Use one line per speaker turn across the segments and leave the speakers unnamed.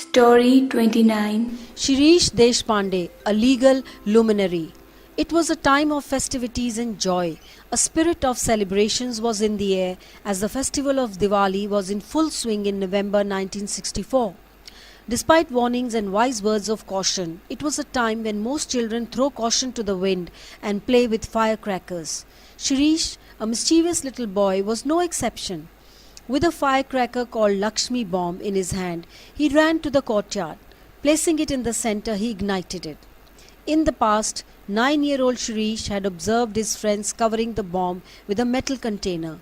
Story 29.
Shirish Deshpande, a legal luminary. It was a time of festivities and joy. A spirit of celebrations was in the air as the festival of Diwali was in full swing in November 1964. Despite warnings and wise words of caution, it was a time when most children throw caution to the wind and play with firecrackers. Shirish, a mischievous little boy, was no exception. With a firecracker called Lakshmi bomb in his hand, he ran to the courtyard. Placing it in the center, he ignited it. In the past, 9-year-old Shirish had observed his friends covering the bomb with a metal container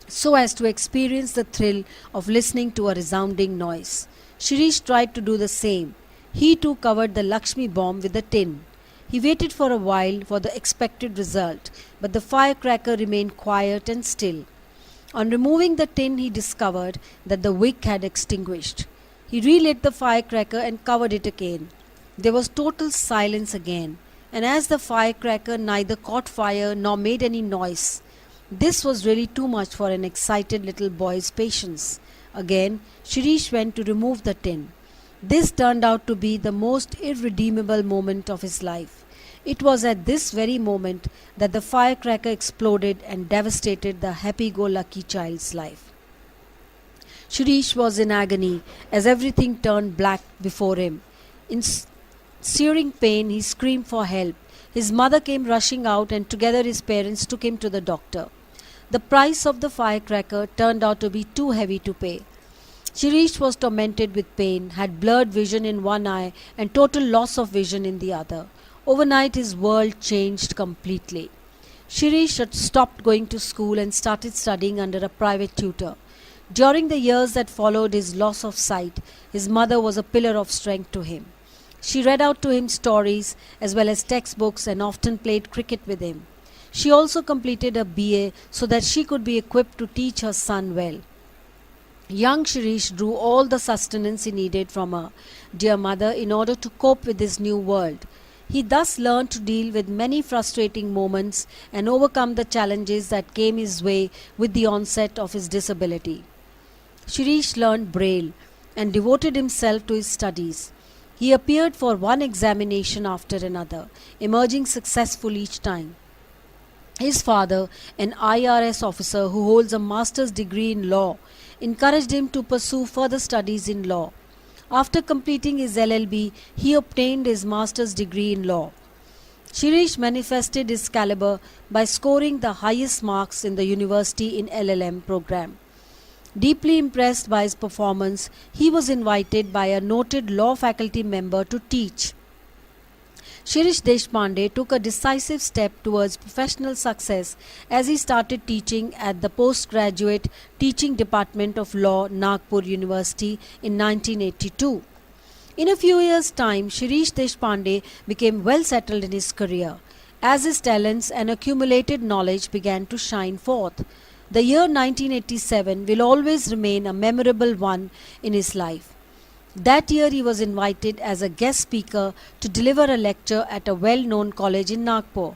so as to experience the thrill of listening to a resounding noise. Shirish tried to do the same. He too covered the Lakshmi bomb with a tin. He waited for a while for the expected result, but the firecracker remained quiet and still. On removing the tin, he discovered that the wick had extinguished. He relit the firecracker and covered it again. There was total silence again, and as the firecracker neither caught fire nor made any noise, this was really too much for an excited little boy's patience. Again, Shirish went to remove the tin. This turned out to be the most irredeemable moment of his life. It was at this very moment that the firecracker exploded and devastated the happy-go-lucky child's life. Shirish was in agony as everything turned black before him. In searing pain, he screamed for help. His mother came rushing out, and together his parents took him to the doctor. The price of the firecracker turned out to be too heavy to pay. Shirish was tormented with pain, had blurred vision in one eye and total loss of vision in the other. Overnight, his world changed completely. Shirish had stopped going to school and started studying under a private tutor. During the years that followed his loss of sight, his mother was a pillar of strength to him. She read out to him stories as well as textbooks and often played cricket with him. She also completed a BA so that she could be equipped to teach her son well. Young Shirish drew all the sustenance he needed from her dear mother in order to cope with this new world. He thus learned to deal with many frustrating moments and overcome the challenges that came his way with the onset of his disability. Shirish learned Braille and devoted himself to his studies. He appeared for one examination after another, emerging successful each time. His father, an IRS officer who holds a master's degree in law, encouraged him to pursue further studies in law. After completing his LLB, he obtained his master's degree in law. Shirish manifested his caliber by scoring the highest marks in the university in LLM program. Deeply impressed by his performance, he was invited by a noted law faculty member to teach. Shirish Deshpande took a decisive step towards professional success as he started teaching at the Postgraduate Teaching Department of Law, Nagpur University in 1982. In a few years' time, Shirish Deshpande became well settled in his career, as his talents and accumulated knowledge began to shine forth. The year 1987 will always remain a memorable one in his life. That year he was invited as a guest speaker to deliver a lecture at a well-known college in Nagpur.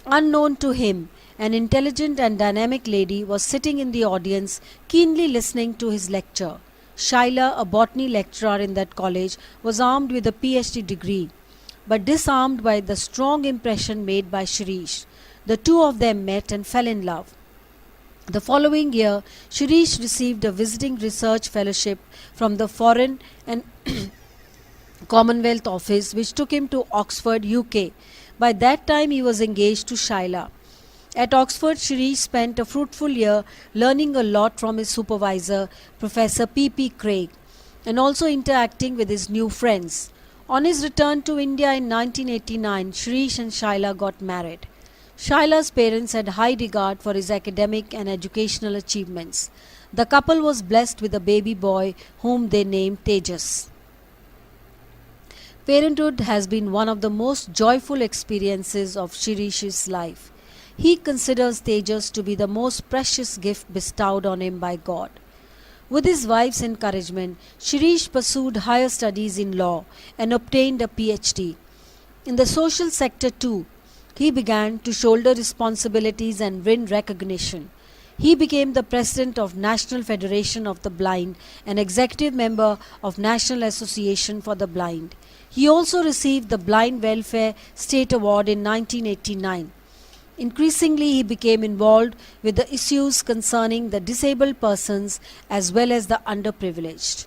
Unknown to him, an intelligent and dynamic lady was sitting in the audience keenly listening to his lecture. Shaila, a botany lecturer in that college, was armed with a PhD degree, but disarmed by the strong impression made by Shirish. The two of them met and fell in love. The following year, Shirish received a visiting research fellowship from the Foreign and Commonwealth Office, which took him to Oxford, UK. By that time, he was engaged to Shaila. At Oxford, Shirish spent a fruitful year learning a lot from his supervisor, Professor P.P. Craig, and also interacting with his new friends. On his return to India in 1989, Shirish and Shaila got married. Shaila's parents had high regard for his academic and educational achievements. The couple was blessed with a baby boy whom they named Tejas. Parenthood has been one of the most joyful experiences of Shirish's life. He considers Tejas to be the most precious gift bestowed on him by God. With his wife's encouragement, Shirish pursued higher studies in law and obtained a PhD. In the social sector too, he began to shoulder responsibilities and win recognition. He became the president of National Federation of the Blind and executive member of National Association for the Blind. He also received the Blind Welfare State Award in 1989. Increasingly, he became involved with the issues concerning the disabled persons as well as the underprivileged.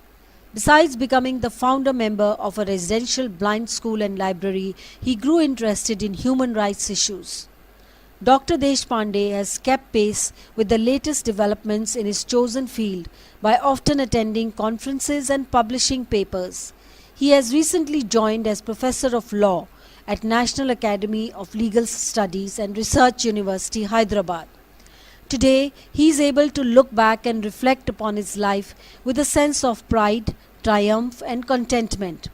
Besides becoming the founder member of a residential blind school and library, he grew interested in human rights issues. Dr. Deshpande has kept pace with the latest developments in his chosen field by often attending conferences and publishing papers. He has recently joined as Professor of Law at National Academy of Legal Studies and Research University, Hyderabad. Today, he is able to look back and reflect upon his life with a sense of pride, triumph, and contentment.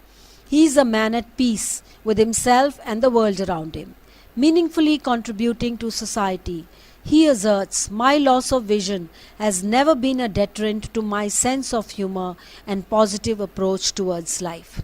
He is a man at peace with himself and the world around him, meaningfully contributing to society. He asserts, "My loss of vision has never been a deterrent to my sense of humor and positive approach towards life."